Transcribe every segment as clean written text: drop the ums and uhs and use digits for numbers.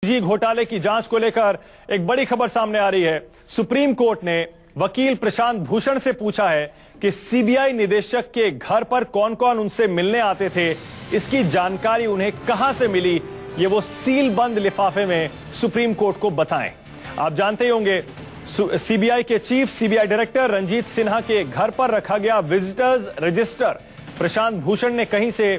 जी घोटाले की जांच को लेकर एक बड़ी खबर सामने आ रही है। सुप्रीम कोर्ट ने वकील प्रशांत भूषण से पूछा है कि सीबीआई निदेशक के घर पर कौन कौन उनसे मिलने आते थे, इसकी जानकारी उन्हें कहां से मिली, ये वो सील बंद लिफाफे में सुप्रीम कोर्ट को बताएं। आप जानते ही होंगे सीबीआई के chief CBI director Ranjit Sinha के घर पर रखा गया विजिटर्स रजिस्टर प्रशांत भूषण ने कहीं से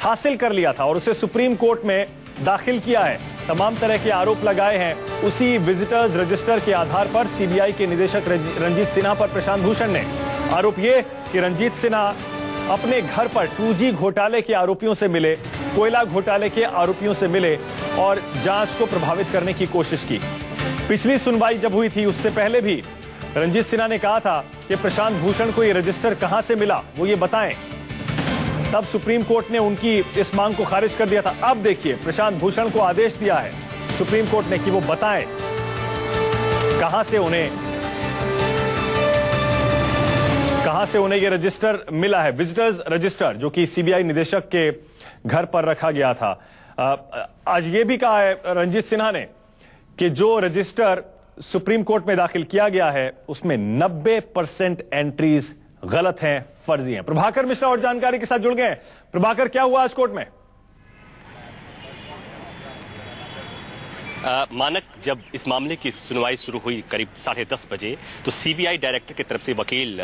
हासिल कर लिया था और उसे सुप्रीम कोर्ट में दाखिल किया है। तमाम तरह के आरोप लगाए हैं उसी विजिटर्स रजिस्टर के आधार पर सीबीआई के निदेशक रंजीत सिन्हा पर प्रशांत भूषण ने। आरोप यह कि रंजीत सिन्हा अपने घर पर 2G घोटाले के आरोपियों से मिले, कोयला घोटाले के आरोपियों से मिले और जांच को प्रभावित करने की कोशिश की। पिछली सुनवाई जब हुई थी उससे पहले भी रंजीत सिन्हा ने कहा था कि प्रशांत भूषण को यह रजिस्टर कहां से मिला वो ये बताएं। तब सुप्रीम कोर्ट ने उनकी इस मांग को खारिज कर दिया था। अब देखिए प्रशांत भूषण को आदेश दिया है सुप्रीम कोर्ट ने कि वो बताएं कहां से उन्हें ये रजिस्टर मिला है, विजिटर्स रजिस्टर जो कि सीबीआई निदेशक के घर पर रखा गया था। आज ये भी कहा है रंजीत सिन्हा ने कि जो रजिस्टर सुप्रीम कोर्ट में दाखिल किया गया है उसमें 90% एंट्रीज गलत हैं, फर्जी हैं। प्रभाकर मिश्रा और जानकारी के साथ जुड़ गए। प्रभाकर, क्या हुआ आज कोर्ट में? मानक, जब इस मामले की सुनवाई शुरू हुई करीब 10:30 बजे तो सीबीआई डायरेक्टर की तरफ से वकील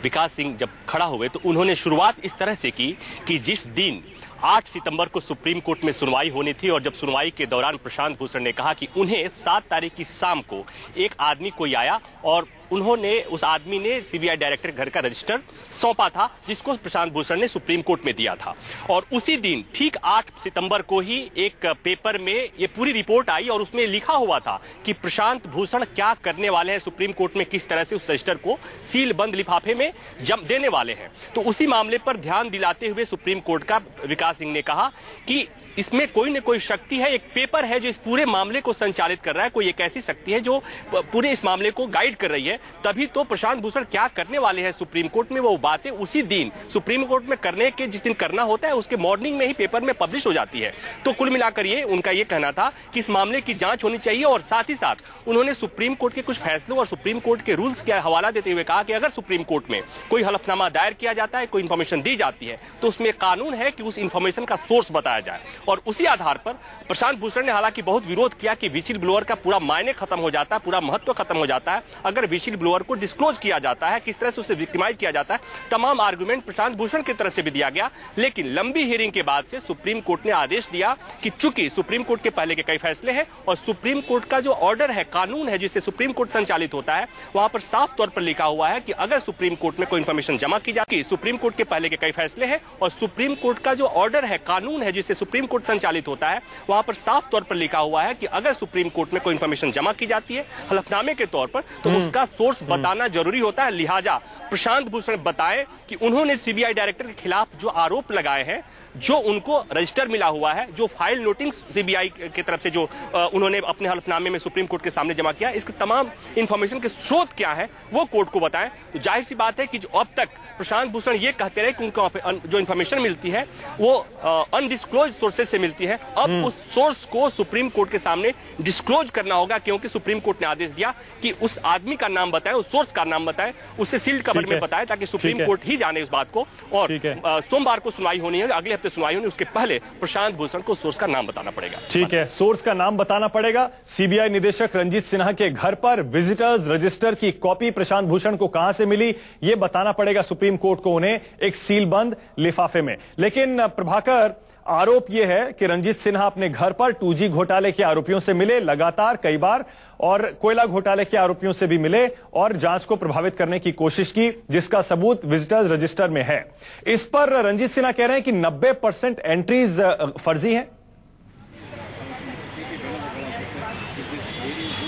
विकास सिंह जब खड़ा हुए तो उन्होंने शुरुआत इस तरह से की कि जिस दिन 8 सितंबर को सुप्रीम कोर्ट में सुनवाई होनी थी और जब सुनवाई के दौरान प्रशांत भूषण ने कहा कि उन्हें 7 तारीख की शाम को एक आदमी कोई आया और उस आदमी ने सीबीआई डायरेक्टर घर का रजिस्टर सौंपा था जिसको प्रशांत भूषण ने सुप्रीम कोर्ट में दिया था। और उसी दिन ठीक 8 सितंबर को ही एक पेपर में ये पूरी रिपोर्ट आई और उसमें लिखा हुआ था कि प्रशांत भूषण क्या करने वाले हैं, सुप्रीम कोर्ट में किस तरह से उस रजिस्टर को सील बंद लिफाफे में देने वाले हैं। तो उसी मामले पर ध्यान दिलाते हुए सुप्रीम कोर्ट का विकास सिंह ने कहा कि इसमें कोई न कोई शक्ति है, एक पेपर है जो इस पूरे मामले को संचालित कर रहा है, कोई एक ऐसी शक्ति है जो पूरे इस मामले को गाइड कर रही है। तभी तो प्रशांत भूषण क्या करने वाले हैं सुप्रीम कोर्ट में वो बातें उसी दिन सुप्रीम कोर्ट में करने के जिस दिन करना होता है उसके मॉर्निंग में ही पेपर में पब्लिश हो जाती है। तो कुल मिलाकर ये उनका ये कहना था कि इस मामले की जांच होनी चाहिए और साथ ही साथ उन्होंने सुप्रीम कोर्ट के कुछ फैसलों और सुप्रीम कोर्ट के रूल्स का हवाला देते हुए कहा कि अगर सुप्रीम कोर्ट में कोई हलफनामा दायर किया जाता है, कोई इंफॉर्मेशन दी जाती है तो उसमें कानून है कि उस इंफॉर्मेशन का सोर्स बताया जाए। और उसी आधार पर प्रशांत भूषण ने हालांकि बहुत विरोध किया कि विजिल ब्लोअर का पूरा मायने खत्म हो जाता है, पूरा महत्व खत्म हो जाता है अगर विजिल ब्लोअर को डिस्क्लोज किया जाता है, किस तरह से उसे विक्टिमाइज किया जाता है। तमाम आर्गुमेंट प्रशांत भूषण की तरफ से भी दिया गया, लेकिन लंबी हियरिंग के बाद से सुप्रीम कोर्ट ने आदेश दिया कि चूंकि सुप्रीम कोर्ट के पहले के कई फैसले हैं और सुप्रीम कोर्ट का जो ऑर्डर है, कानून है जिससे सुप्रीम कोर्ट संचालित होता है, वहां पर साफ तौर पर लिखा हुआ है कि अगर सुप्रीम कोर्ट में कोई इंफॉर्मेशन जमा की जाती है, सुप्रीम कोर्ट के पहले के कई फैसले हैं और सुप्रीम कोर्ट का जो ऑर्डर है, कानून है जिससे सुप्रीम कोर्ट संचालित होता है, वहां पर साफ तौर पर लिखा हुआ है कि अगर सुप्रीम कोर्ट में कोई इंफॉर्मेशन जमा की जाती है हलफनामे के तौर पर तो उसका सोर्स बताना जरूरी होता है। लिहाजा प्रशांत भूषण बताए कि उन्होंने सीबीआई डायरेक्टर के खिलाफ जो आरोप लगाए हैं, जो उनको रजिस्टर मिला हुआ है, जो फाइल नोटिंग सीबीआई की तरफ से जो उन्होंने अपने हलफनामे में सुप्रीम कोर्ट के सामने जमा किया, इसके तमाम इंफॉर्मेशन के स्रोत क्या है वो कोर्ट को बताएं। तो जाहिर सी बात है कि जो अब तक प्रशांत भूषण ये कहते रहे कि उनको जो इंफॉर्मेशन मिलती है वो अनडिस्क्लोज सोर्सेज से मिलती है, अब उस सोर्स को सुप्रीम कोर्ट के सामने डिस्क्लोज करना होगा क्योंकि सुप्रीम कोर्ट ने आदेश दिया कि उस आदमी का नाम बताएं, उस सोर्स का नाम बताएं, उसे सील्ड कवर में बताएं ताकि सुप्रीम कोर्ट ही जाने इस बात को। और सोमवार को सुनवाई होनी है, अगले हफ्ते सुनवाई होनी, उसके पहले प्रशांत भूषण को सोर्स का नाम बताना पड़ेगा। ठीक है, सोर्स का नाम बताना पड़ेगा। सीबीआई निदेशक रंजीत सिन्हा के घर पर विजिटर्स रजिस्टर की कॉपी प्रशांत भूषण को कहां से मिली ये बताना पड़ेगा सुप्रीम कोर्ट को उन्हें एक सील बंद लिफाफे में। लेकिन प्रभाकर, आरोप यह है कि रंजीत सिन्हा अपने घर पर 2G घोटाले के आरोपियों से मिले लगातार कई बार और कोयला घोटाले के आरोपियों से भी मिले और जांच को प्रभावित करने की कोशिश की, जिसका सबूत विजिटर्स रजिस्टर में है। इस पर रंजीत सिन्हा कह रहे हैं कि 90% एंट्रीज फर्जी हैं।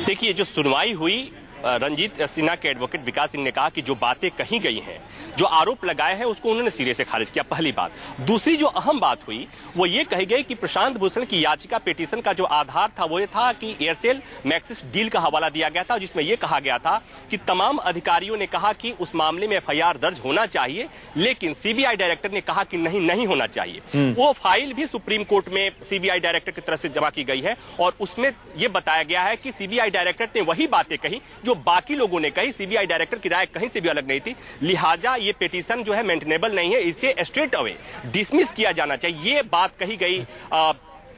देखिए, जो सुनवाई हुई रंजीत सिन्हा के एडवोकेट विकास सिंह ने कहा कि जो बातें कही गई हैं, जो आरोप लगाए हैं, उसको उन्होंने सिरे से खारिज किया। पहली बात। दूसरी जो अहम बात हुई वो ये कही गई कि प्रशांत भूषण की याचिका पिटीशन का जो आधार था वो ये था कि एयरसेल मैक्सिस डील का हवाला दिया गया था, जिसमें यह कहा गया था कि तमाम अधिकारियों ने कहा कि उस मामले में एफआईआर दर्ज होना चाहिए, लेकिन सीबीआई डायरेक्टर ने कहा कि नहीं होना चाहिए। वो फाइल भी सुप्रीम कोर्ट में सीबीआई डायरेक्टर की तरफ से जमा की गई है और उसमें यह बताया गया है कि सीबीआई डायरेक्टर ने वही बातें कही जो बाकी लोगों ने कही। सीबीआई डायरेक्टर की राय कहीं से भी अलग नहीं थी, लिहाजा ये पिटीशन जो है मेंटेनेबल नहीं है, इसे स्ट्रेट अवे डिसमिस किया जाना चाहिए। ये बात कही गई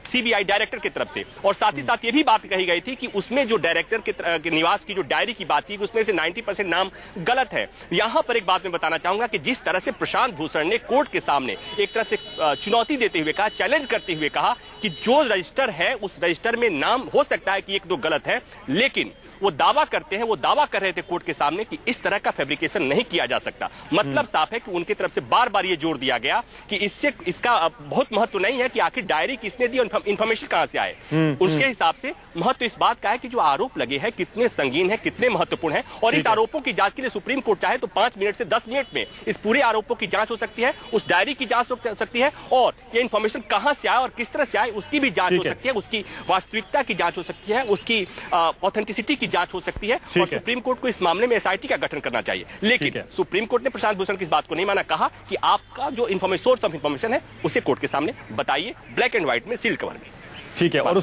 सीबीआई डायरेक्टर की तरफ से। और साथ ही साथ ये भी बात कही गई थी कि उसमें जो डायरेक्टर के निवास की जो डायरी की बात थी उसमें से 90% नाम गलत है। यहां पर एक बात मैं बताना चाहूंगा कि जिस तरह से प्रशांत भूषण ने कोर्ट के सामने एक तरह से चुनौती देते हुए कहा, चैलेंज करते हुए कहा कि जो रजिस्टर है उस रजिस्टर में नाम हो सकता है कि एक दो गलत है, लेकिन वो दावा करते हैं, वो दावा कर रहे थे कोर्ट के सामने कि इस तरह का फैब्रिकेशन नहीं किया जा सकता। मतलब साफ है कि उनकी तरफ से बार बार ये जोर दिया गया कि इसका बहुत महत्व नहीं है कि आखिर डायरी किसने दी और इंफॉर्मेशन कहां से आए। उसके हिसाब से महत्व इस बात का है कि जो आरोप लगे हैं कितने संगीन है, कितने महत्वपूर्ण है, और इस आरोपों की जांच के लिए सुप्रीम कोर्ट चाहे तो 5 मिनट से 10 मिनट में इस पूरे आरोपों की जांच हो सकती है, उस डायरी की जांच हो सकती है, और ये इंफॉर्मेशन कहां से आए और किस तरह से आए उसकी भी जांच हो सकती है, उसकी वास्तविकता की जांच हो सकती है, उसकी ऑथेंटिसिटी की जांच हो सकती है। और सुप्रीम कोर्ट को इस मामले में एसआईटी का गठन करना चाहिए। लेकिन सुप्रीम कोर्ट ने प्रशांत भूषण की इस बात को नहीं माना, कहा कि आपका जो सोर्स ऑफ इंफॉर्मेशन है उसे कोर्ट के सामने बताइए, ब्लैक एंड व्हाइट में, सील्ड कवर में। ठीक है। और